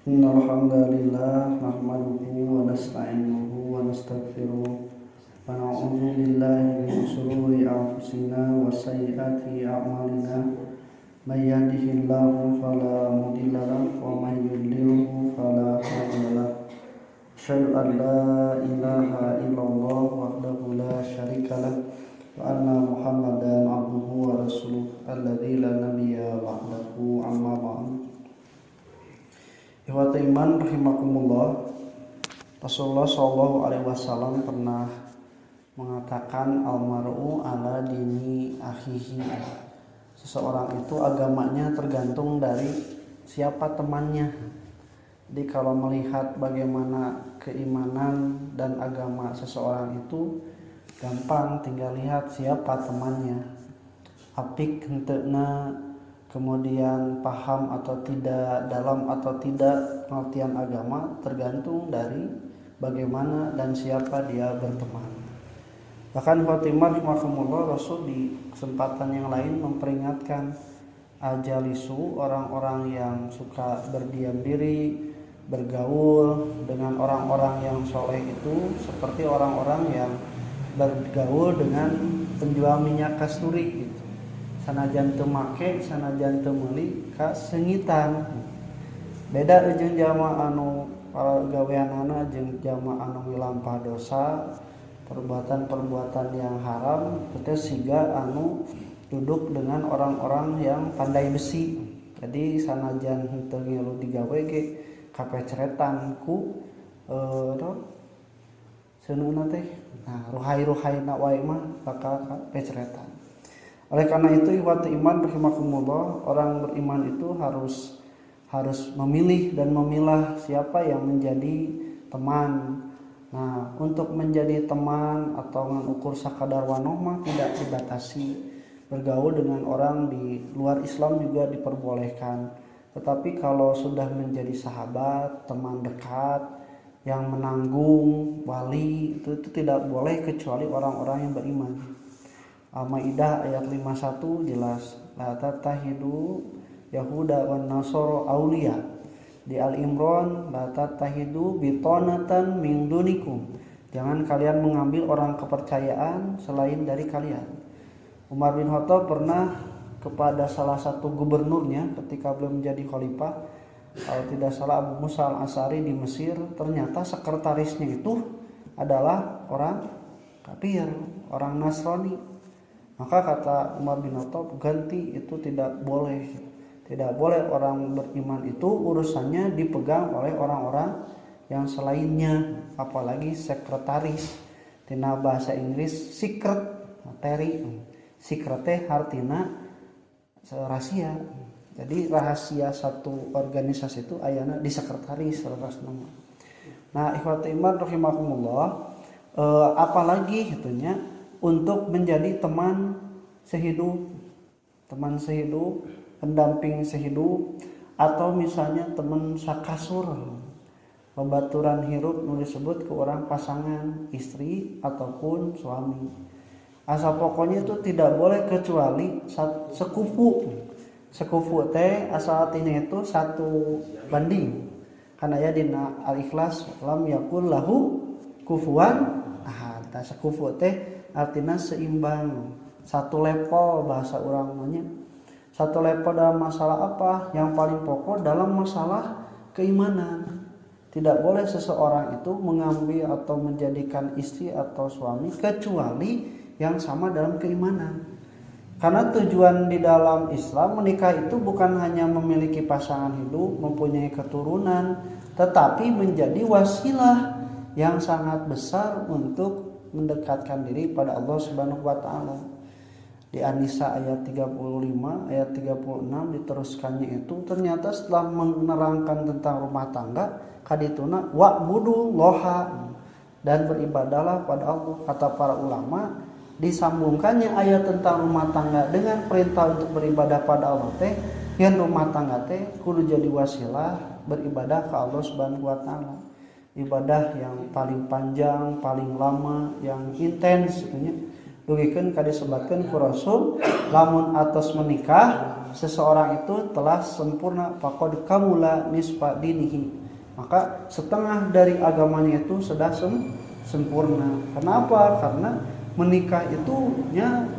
Innal hamdalillah nahmaduhu wa nasta'inuhu wa nastaghfiruh wa na'udzu billahi min shururi anfusina wa sayyiati a'malina may yahdihillahu fala mudilla lahu wa may yudlilhu fala hadiya lahu asyhadu an la ilaha illallah wahdahu la syarika lahu wa anna muhammadan abduhu wa rasuluh alladzi la nabiyya ba'dahu amma ba'du. Ikhwati iman rahimakumullah, Rasulullah Shallallahu Alaihi Wasallam pernah mengatakan almaru ala dini akhihi. Seseorang itu agamanya tergantung dari siapa temannya. Jadi kalau melihat bagaimana keimanan dan agama seseorang itu gampang, tinggal lihat siapa temannya. Apik henteuna, kemudian paham atau tidak, dalam atau tidak pengertian agama tergantung dari bagaimana dan siapa dia berteman. Bahkan Fatimah rahimahumullah, Rasul di kesempatan yang lain memperingatkan ajalisu, orang-orang yang suka berdiam diri, bergaul dengan orang-orang yang soleh itu seperti orang-orang yang bergaul dengan penjual minyak kasturi gitu. Sanajan teu make, sanajan teu meuli ka seungitan. Beda jeung jalma anu gaweanana jeung jalma anu milampah dosa, perbuatan-perbuatan yang haram, teh siga anu duduk dengan orang-orang yang pandai besi. Jadi sanajan henteu ngilu digawe ge kapeceretan ku seuneuna teh. Nah, ruhai-ruhaina wae mah bakal kapeceretan. Oleh karena itu, ikhwati iman rahimakumullah, orang beriman itu harus memilih dan memilah siapa yang menjadi teman. Nah, untuk menjadi teman atau mengukur sakadar wanoh mah tidak dibatasi. Bergaul dengan orang di luar Islam juga diperbolehkan. Tetapi kalau sudah menjadi sahabat, teman dekat yang menanggung, wali, itu tidak boleh kecuali orang-orang yang beriman. Al-Maidah ayat 51 jelas, la tattahidu yahuda wan nasara auliya. Di Al-Imran, la tattahidu bitonatan min dunikum. Jangan kalian mengambil orang kepercayaan selain dari kalian. Umar bin Khattab pernah kepada salah satu gubernurnya ketika belum menjadi khalifah, kalau tidak salah Abu Musa al-Asy'ari di Mesir, ternyata sekretarisnya itu adalah orang kafir, orang Nasrani. Maka kata Umar bin Khattab, ganti, itu tidak boleh. Tidak boleh orang beriman itu urusannya dipegang oleh orang-orang yang selainnya, apalagi sekretaris. Tina bahasa Inggris secret materi. Secret teh artina rahasia. Jadi rahasia satu organisasi itu ayana di sekretaris salah nama. Nah, ikhwati iman rahimakumullah, apalagi itunya untuk menjadi teman sehidup, pendamping sehidup, atau misalnya teman sakasur, babaturan hirup nu disebut ke orang pasangan istri ataupun suami. Asal pokoknya itu tidak boleh kecuali sekufu. Sekufu teh asal tina itu satu banding. Karena ya dina Al-Ikhlas lam yakul lahu kufuwan ahad. Sekufu teh artinya seimbang, satu level bahasa orang namanya. Satu level dalam masalah apa? Yang paling pokok dalam masalah keimanan. Tidak boleh seseorang itu mengambil atau menjadikan istri atau suami kecuali yang sama dalam keimanan. Karena tujuan di dalam Islam menikah itu bukan hanya memiliki pasangan hidup, mempunyai keturunan, tetapi menjadi wasilah yang sangat besar untuk mendekatkan diri pada Allah Subhanahu wa taala. Di An-Nisa ayat 35, ayat 36 diteruskannya itu ternyata setelah menerangkan tentang rumah tangga, kadituna wa'budullaha, dan beribadahlah pada Allah. Kata para ulama, disambungkannya ayat tentang rumah tangga dengan perintah untuk beribadah pada Allah teh, yang rumah tangga teh kudu jadi wasilah beribadah ke Allah Subhanahu wa taala. Ibadah yang paling panjang, paling lama, yang intens, dugikeun ka disebutkeun ku Rasul, lamun atos menikah seseorang itu telah sempurna, faqad kamula nisfa dinihi, maka setengah dari agamanya itu sudah sempurna. Kenapa? Karena menikah itu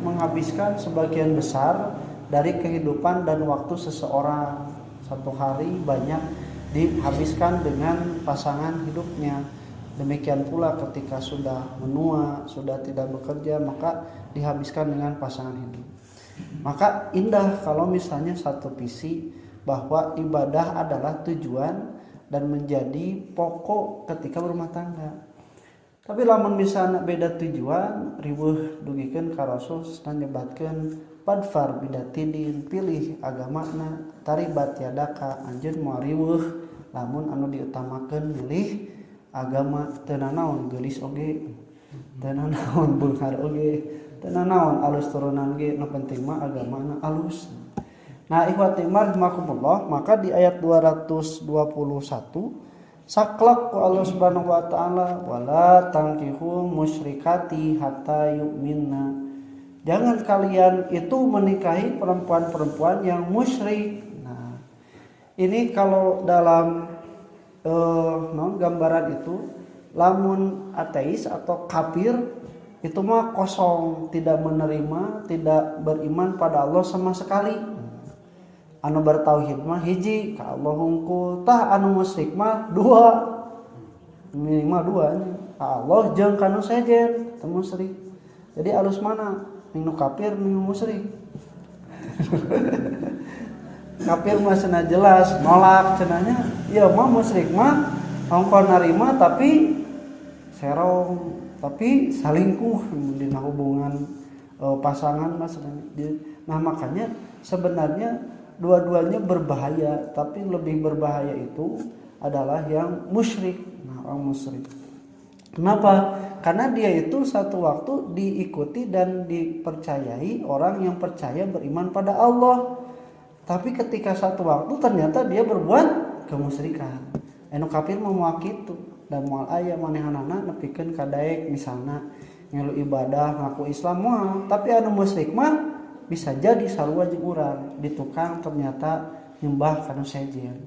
menghabiskan sebagian besar dari kehidupan dan waktu seseorang. Satu hari banyak dihabiskan dengan pasangan hidupnya. Demikian pula ketika sudah menua, sudah tidak bekerja, maka dihabiskan dengan pasangan hidup. Maka indah kalau misalnya satu visi bahwa ibadah adalah tujuan dan menjadi pokok ketika berumah tangga. Tapi lamun misalnya beda tujuan, riweuh dugikeun ka Rasul dan nyebatkeun padfar bidatidin, pilih agamana, taribat yadaka, anjeun moal riweuh lamun anu diutamakeun milih agama, teu nanaon geulis oge, teu nanaon beunghar oge, teu nanaon alus turunan ge, nu penting mah agamana alus. Nah, ikhwati rahimakumullah, maka di ayat 221 saklak ku Allah Subhanahu wa taala, wala tankihu musyrikati hatta yu'minna. Jangan kalian itu menikahi perempuan-perempuan yang musyrik. Nah, ini kalau dalam gambaran itu lamun ateis atau kafir itu mah kosong, tidak menerima, tidak beriman pada Allah sama sekali. Anu bertauhid mah hiji ka Allah hungkul, tah anu musyrik mah dua, minimal dua, ka Allah jeung kanu sejen teu musyrik. Jadi alus mana nu kafir nu musyrik? Kafir mah cenah jelas nolak cenahnya, ieu mah musyrik mah ongkon narima tapi serong, tapi salingkuh dina hubungan pasangan mah cenah. Nah, makanya sebenarnya dua-duanya berbahaya, tapi lebih berbahaya itu adalah yang musyrik. Nah, orang musyrik. Kenapa? Karena dia itu satu waktu diikuti dan dipercayai orang yang percaya beriman pada Allah. Tapi ketika satu waktu ternyata dia berbuat kemusyrikan. Anu kafir mau kitu dan moal aya manehanana nepikeun ka daek misalna ngilu ibadah ngaku Islam moal, tapi anu musyrik mah bisa jadi sarua jeung urang di tukang ternyata nyembah kanu sejen.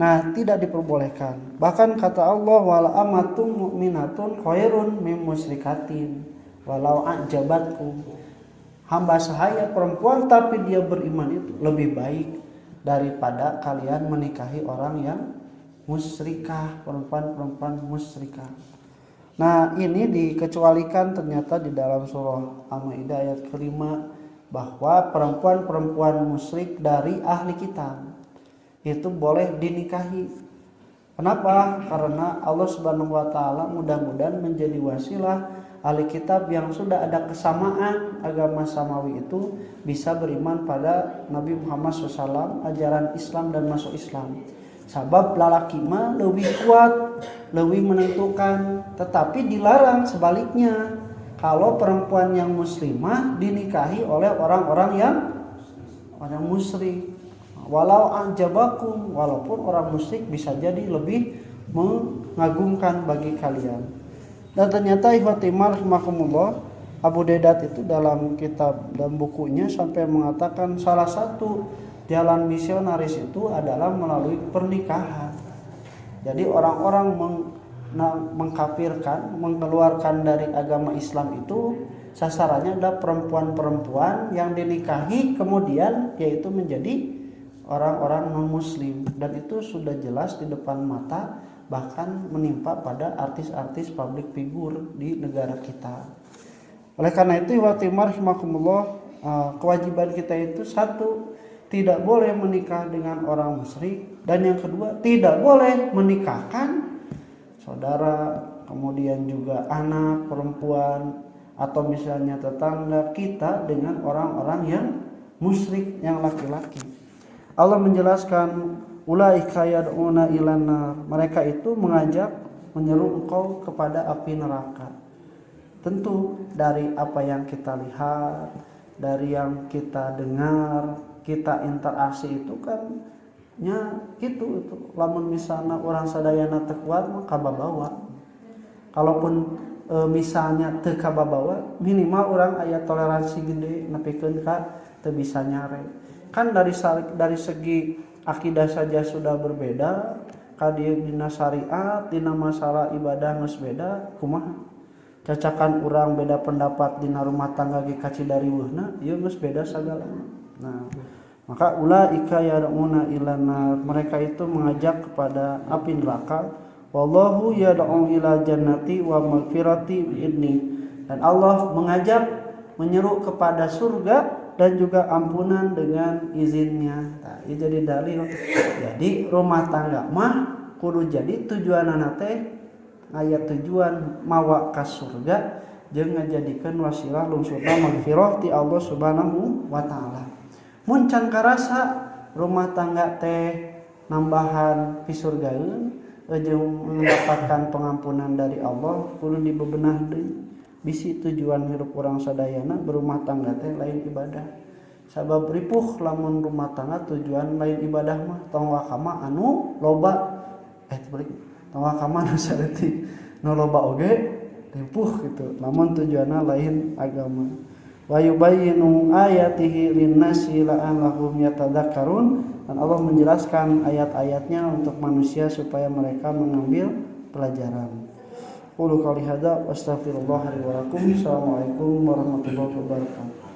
Nah, tidak diperbolehkan. Bahkan kata Allah, wala amatun mu'minatun khairun mim musyrikatin walau a'jabatkum. Hamba sahaya perempuan tapi dia beriman itu lebih baik daripada kalian menikahi orang yang musyrikah, perempuan-perempuan musyrikah. Nah, ini dikecualikan ternyata di dalam surah Al-Maidah ayat kelima, bahwa perempuan-perempuan musyrik dari ahli kitab itu boleh dinikahi. Kenapa? Karena Allah Subhanahu wa taala mudah-mudahan menjadi wasilah ahli kitab yang sudah ada kesamaan agama samawi itu bisa beriman pada Nabi Muhammad SAW, ajaran Islam dan masuk Islam. Sabab lalaki mah lebih kuat, lebih menentukan, tetapi dilarang sebaliknya kalau perempuan yang muslimah dinikahi oleh orang-orang yang orang musyrik. Walau anjabakum, walaupun orang musyrik bisa jadi lebih mengagumkan bagi kalian. Dan ternyata ikhwati rahimakumullah, Abu Dedat itu dalam kitab dan bukunya sampai mengatakan salah satu jalan misionaris itu adalah melalui pernikahan. Jadi orang-orang mengkafirkan, mengeluarkan dari agama Islam itu sasarannya adalah perempuan-perempuan yang dinikahi kemudian yaitu menjadi orang-orang non-muslim, dan itu sudah jelas di depan mata, bahkan menimpa pada artis-artis public figure di negara kita. Oleh karena itu kewajiban kita itu satu, tidak boleh menikah dengan orang musyrik, dan yang kedua tidak boleh menikahkan saudara, kemudian juga anak perempuan atau misalnya tetangga kita dengan orang-orang yang musyrik yang laki-laki. Allah menjelaskan ulaika yad'una ilan nar, mereka itu mengajak menyeru engkau kepada api neraka. Tentu dari apa yang kita lihat, dari yang kita dengar, kita interaksi itu kan nya gitu itu. Lamun misalnya orang sadayana teu kuat mah kababawa. Kalaupun misalnya teu kababawa, minimal orang aya toleransi gede nepikeun ka teu bisa nyare. kan dari segi akidah saja sudah berbeda, kadieu dina syariat, dina masalah ibadah geus beda, kumaha cacakan urang beda pendapat dina rumah tangga ge kacidariweuhna ieu geus beda sagalana. Nah, maka ulaika yad'una ilana, mereka itu mengajak kepada api neraka. Wallahu yad'u ila jannati wa maghfirati bi'idni, dan Allah mengajak menyeru kepada surga dan juga ampunan dengan izinnya. Nah, ini jadi dalil. Jadi rumah tangga mah kudu jadi tujuanana teh aya tujuan mawa ka surga jeung ngajadikeun wasilah lungsurna maghfirah ti Allah Subhanahu wa taala. Mun can karasa rumah tangga teh nambahan pi surgaeun jeung mendapatkan pengampunan dari Allah, kudu dibebenah deui. Bisi tujuan hirup urang sadayana berumah tangga teh lain ibadah. Sabab ripuh lamun rumah tangga tujuan lain ibadah mah tong wakama anu loba balik tong wakama anu saeutik nu loba oge ripuh gitu. Lamun tujuanna lain agama. Wa yubayyinu ayatihi lin-nasi la'allahum yatadakkarun, dan Allah menjelaskan ayat-ayatnya untuk manusia supaya mereka mengambil pelajaran. Qulu qouli hadza wastaghfirullah li wa lakum. Assalamualaikum warahmatullahi wabarakatuh.